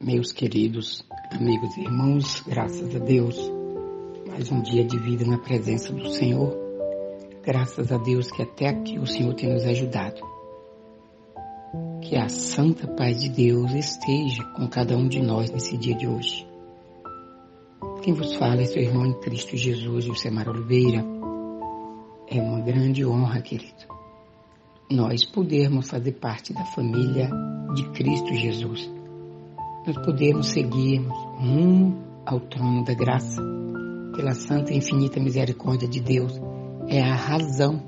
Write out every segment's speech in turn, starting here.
Meus queridos amigos e irmãos, graças a Deus, mais um dia de vida na presença do Senhor. Graças a Deus que até aqui o Senhor tem nos ajudado. Que a santa paz de Deus esteja com cada um de nós nesse dia de hoje. Quem vos fala é seu irmão em Cristo Jesus, Josemar Oliveira. É uma grande honra, querido, nós podermos fazer parte da família de Cristo Jesus. Nós podemos seguirmos rumo ao trono da graça. Pela santa e infinita misericórdia de Deus, é a razão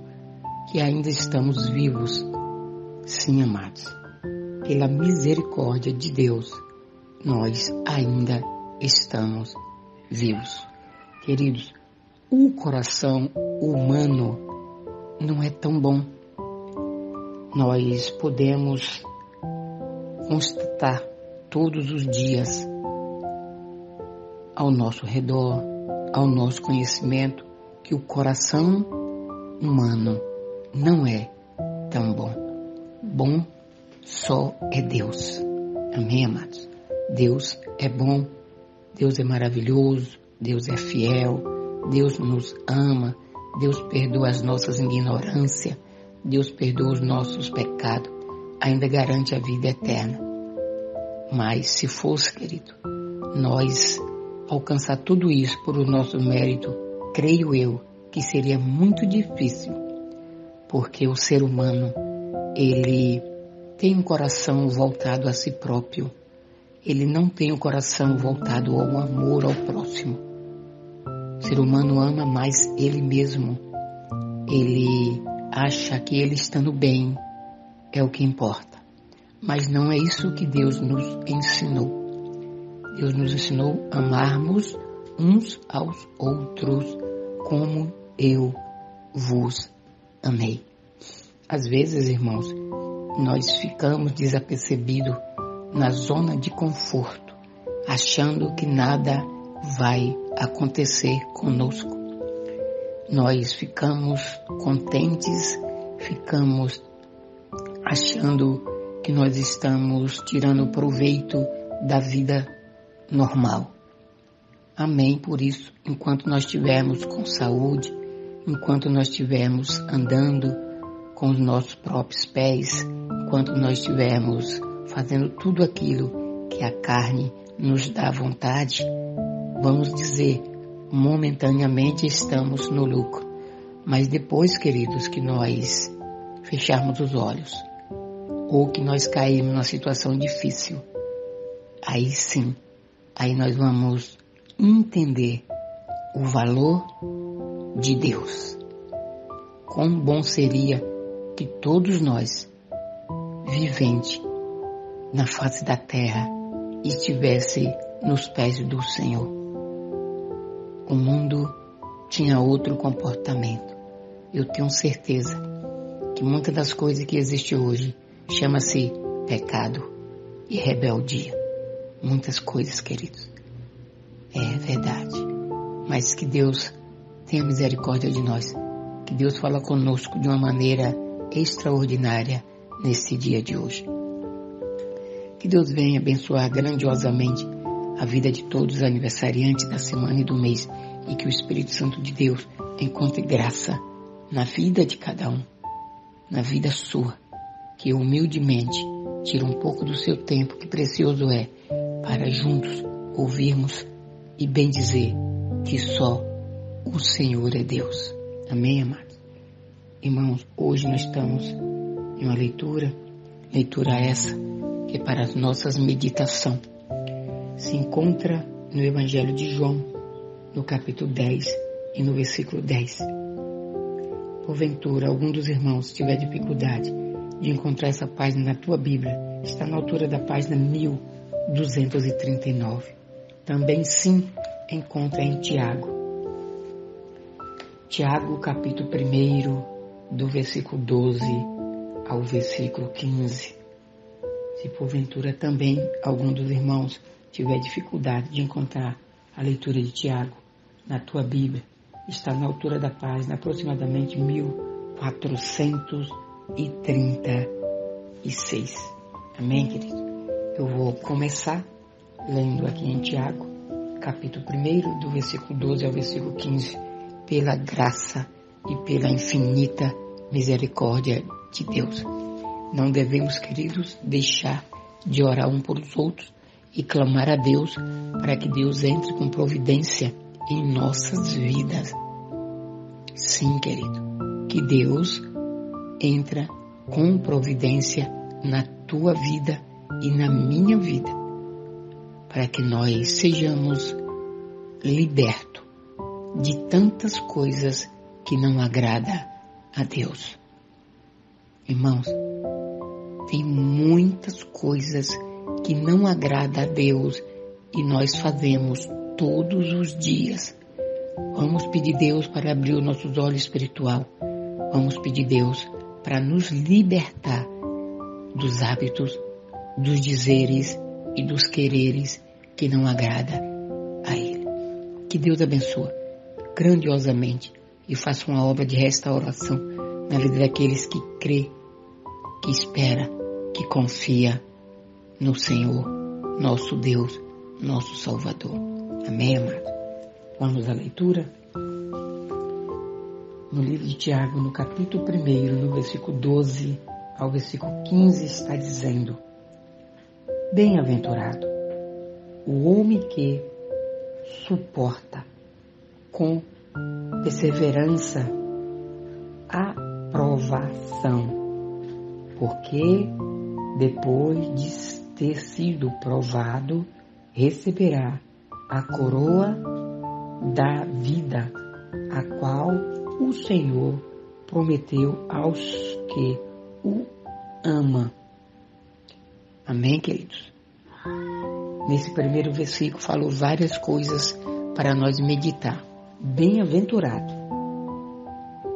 que ainda estamos vivos. Sim, amados, pela misericórdia de Deus, nós ainda estamos vivos. Queridos, o coração humano não é tão bom. Nós podemos constatar todos os dias ao nosso redor, ao nosso conhecimento, que o coração humano não é tão bom. Bom só é Deus. Amém, amados? Deus é bom, Deus é maravilhoso, Deus é fiel, Deus nos ama, Deus perdoa as nossas ignorâncias, Deus perdoa os nossos pecados, ainda garante a vida eterna. Mas se fosse, querido, nós alcançar tudo isso por o nosso mérito, creio eu que seria muito difícil, porque o ser humano, ele tem um coração voltado a si próprio, ele não tem um coração voltado ao amor ao próximo. O ser humano ama mais ele mesmo, ele acha que ele estando bem é o que importa. Mas não é isso que Deus nos ensinou. Deus nos ensinou a amarmos uns aos outros como eu vos amei. Às vezes, irmãos, nós ficamos desapercebidos na zona de conforto, achando que nada vai acontecer conosco. Nós ficamos contentes, ficamos achando que nós estamos tirando proveito da vida normal. Amém por isso, enquanto nós estivermos com saúde, enquanto nós estivermos andando com os nossos próprios pés, enquanto nós estivermos fazendo tudo aquilo que a carne nos dá vontade, vamos dizer, momentaneamente estamos no lucro. Mas depois, queridos, que nós fecharmos os olhos, ou que nós caímos numa situação difícil, aí sim, aí nós vamos entender o valor de Deus. Quão bom seria que todos nós, viventes na face da terra, estivesse nos pés do Senhor. O mundo tinha outro comportamento. Eu tenho certeza que muitas das coisas que existem hoje chama-se pecado e rebeldia. Muitas coisas, queridos. É verdade. Mas que Deus tenha misericórdia de nós. Que Deus fala conosco de uma maneira extraordinária nesse dia de hoje. Que Deus venha abençoar grandiosamente a vida de todos os aniversariantes da semana e do mês. E que o Espírito Santo de Deus encontre graça na vida de cada um. Na vida sua. Que humildemente tire um pouco do seu tempo, que precioso é, para juntos ouvirmos e bem dizer que só o Senhor é Deus. Amém, amados? Irmãos, hoje nós estamos em uma leitura essa que é para as nossas meditações. Se encontra no Evangelho de João, no capítulo 10 e no versículo 10. Porventura, algum dos irmãos tiver dificuldade de encontrar essa página na tua Bíblia, está na altura da página 1239. Também sim encontra em Tiago. Tiago, capítulo 1, do versículo 12 ao versículo 15. Se porventura também algum dos irmãos tiver dificuldade de encontrar a leitura de Tiago na tua Bíblia, está na altura da página aproximadamente 1436. Amém, querido? Eu vou começar lendo aqui em Tiago, capítulo 1, do versículo 12 ao versículo 15, pela graça e pela infinita misericórdia de Deus. Não devemos, queridos, deixar de orar um pelos outros e clamar a Deus para que Deus entre com providência em nossas vidas. Sim, querido, que Deus entra com providência na tua vida e na minha vida, para que nós sejamos libertos de tantas coisas que não agradam a Deus. Irmãos, tem muitas coisas que não agradam a Deus e nós fazemos todos os dias. Vamos pedir Deus para abrir os nossos olhos espiritual. Vamos pedir Deus para nos libertar dos hábitos, dos dizeres e dos quereres que não agradam a Ele. Que Deus abençoe grandiosamente e faça uma obra de restauração na vida daqueles que crê, que espera, que confia no Senhor, nosso Deus, nosso Salvador. Amém, amado? Vamos à leitura? No livro de Tiago, no capítulo 1, no versículo 12 ao versículo 15, está dizendo: Bem-aventurado o homem que suporta com perseverança a provação, porque depois de ter sido provado, receberá a coroa da vida, a qual o Senhor prometeu aos que o amam. Amém, queridos? Nesse primeiro versículo falou várias coisas para nós meditar. Bem-aventurado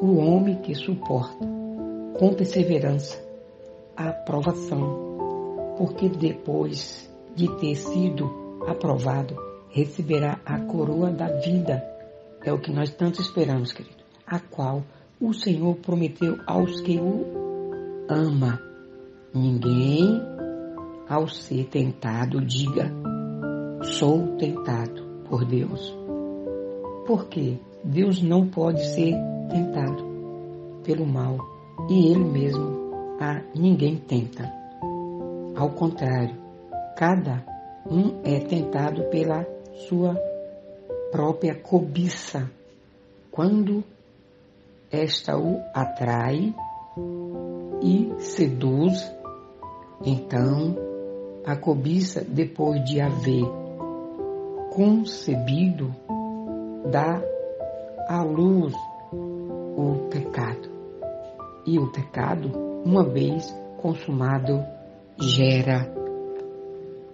o homem que suporta com perseverança a provação, porque depois de ter sido aprovado, receberá a coroa da vida. É o que nós tanto esperamos, querido, a qual o Senhor prometeu aos que o ama. Ninguém, ao ser tentado, diga: sou tentado por Deus. Porque Deus não pode ser tentado pelo mal e Ele mesmo a ninguém tenta. Ao contrário, cada um é tentado pela sua própria cobiça, quando esta o atrai e seduz. Então, a cobiça, depois de haver concebido, dá à luz o pecado. E o pecado, uma vez consumado, gera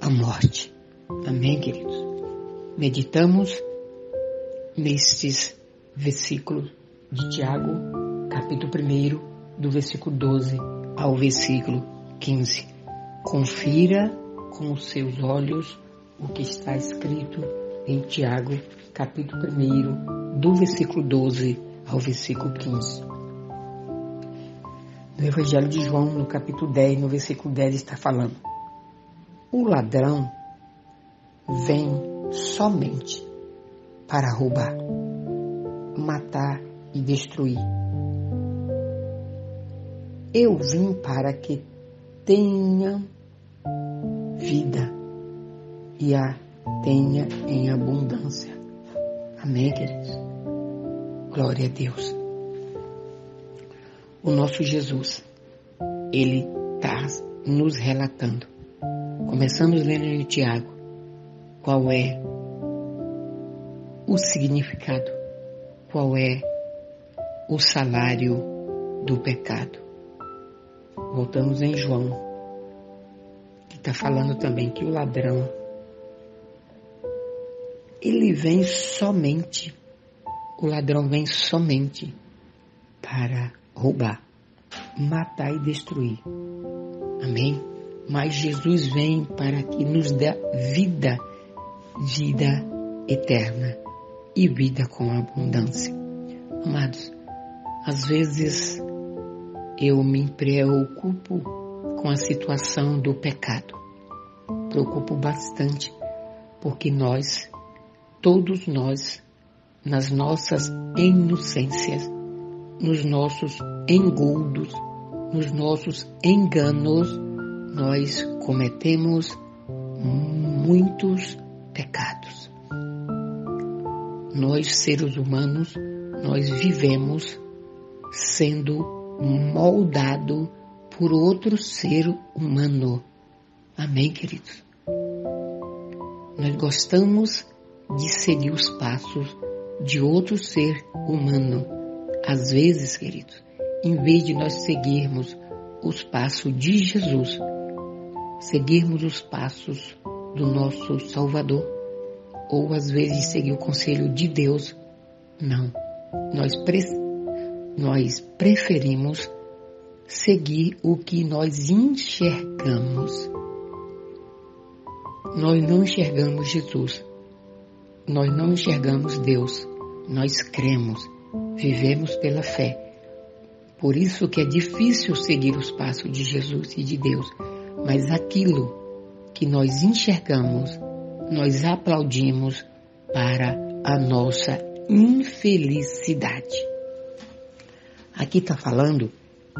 a morte. Amém, queridos? Meditamos nestes versículos de Tiago, capítulo 1, do versículo 12 ao versículo 15. Confira com os seus olhos o que está escrito em Tiago, capítulo 1, do versículo 12 ao versículo 15. No Evangelho de João, no capítulo 10, no versículo 10, está falando: o ladrão vem somente para roubar, matar e destruir. Eu vim para que tenham vida e a tenha em abundância. Amém, queridos? Glória a Deus. O nosso Jesus, Ele está nos relatando. Começamos lendo em Tiago qual é o significado, qual é o salário do pecado. Voltamos em João, que está falando também que o ladrão, o ladrão vem somente para roubar, matar e destruir. Amém? Mas Jesus vem para que nos dê vida eterna e vida com abundância. Amados, às vezes eu me preocupo com a situação do pecado. Preocupo bastante, porque nós, todos nós, nas nossas inocências, nos nossos engodos, nos nossos enganos, nós cometemos muitos pecados. Nós, seres humanos, nós vivemos sendo moldado por outro ser humano. Amém, queridos? Nós gostamos de seguir os passos de outro ser humano. Às vezes, queridos, em vez de nós seguirmos os passos de Jesus, seguirmos os passos do nosso Salvador, ou às vezes seguir o conselho de Deus, não. Nós preferimos seguir o que nós enxergamos. Nós não enxergamos Jesus. Nós não enxergamos Deus. Nós cremos, vivemos pela fé. Por isso que é difícil seguir os passos de Jesus e de Deus. Mas aquilo que nós enxergamos, nós aplaudimos para a nossa infelicidade. Aqui está falando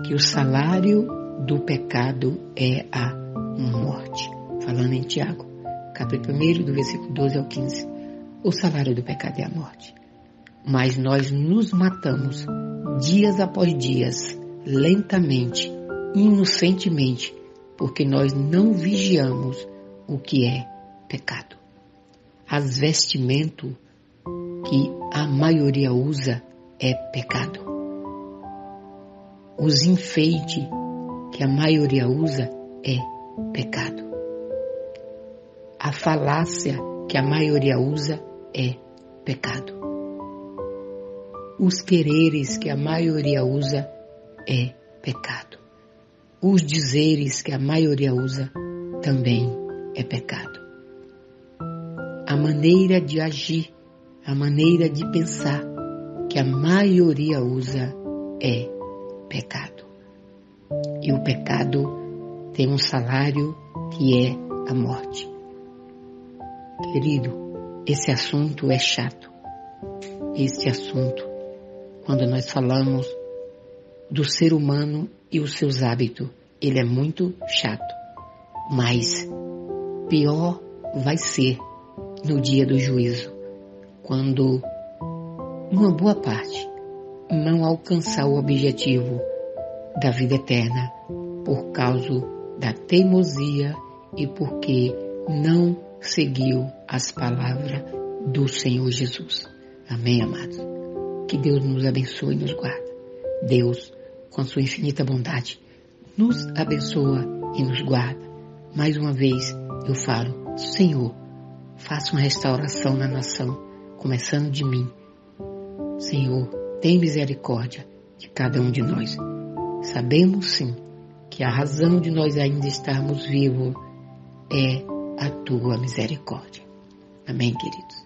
que o salário do pecado é a morte. Falando em Tiago, capítulo 1, do versículo 12 ao 15. O salário do pecado é a morte. Mas nós nos matamos dias após dias, lentamente, inocentemente, porque nós não vigiamos o que é pecado. As vestimentas que a maioria usa é pecado. Os enfeites que a maioria usa é pecado. A falácia que a maioria usa é pecado. Os quereres que a maioria usa é pecado. Os dizeres que a maioria usa também é pecado. A maneira de agir, a maneira de pensar que a maioria usa é pecado. E o pecado tem um salário que é a morte. Querido, esse assunto é chato. Esse assunto, quando nós falamos do ser humano e os seus hábitos, ele é muito chato. Mas pior vai ser no dia do juízo, quando uma boa parte não alcançar o objetivo da vida eterna por causa da teimosia e porque não seguiu as palavras do Senhor Jesus. Amém, amados? Que Deus nos abençoe e nos guarde. Deus, com sua infinita bondade, nos abençoa e nos guarda. Mais uma vez eu falo, Senhor, faça uma restauração na nação, começando de mim. Senhor, tem misericórdia de cada um de nós. Sabemos sim que a razão de nós ainda estarmos vivos é a tua misericórdia. Amém, queridos?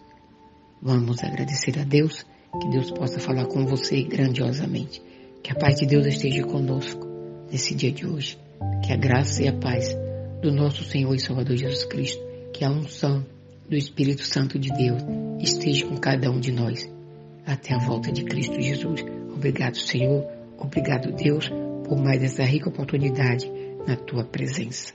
Vamos agradecer a Deus, que Deus possa falar com você grandiosamente. Que a paz de Deus esteja conosco nesse dia de hoje. Que a graça e a paz do nosso Senhor e Salvador Jesus Cristo, que a unção do Espírito Santo de Deus esteja com cada um de nós até a volta de Cristo Jesus. Obrigado, Senhor. Obrigado, Deus, por mais essa rica oportunidade na tua presença.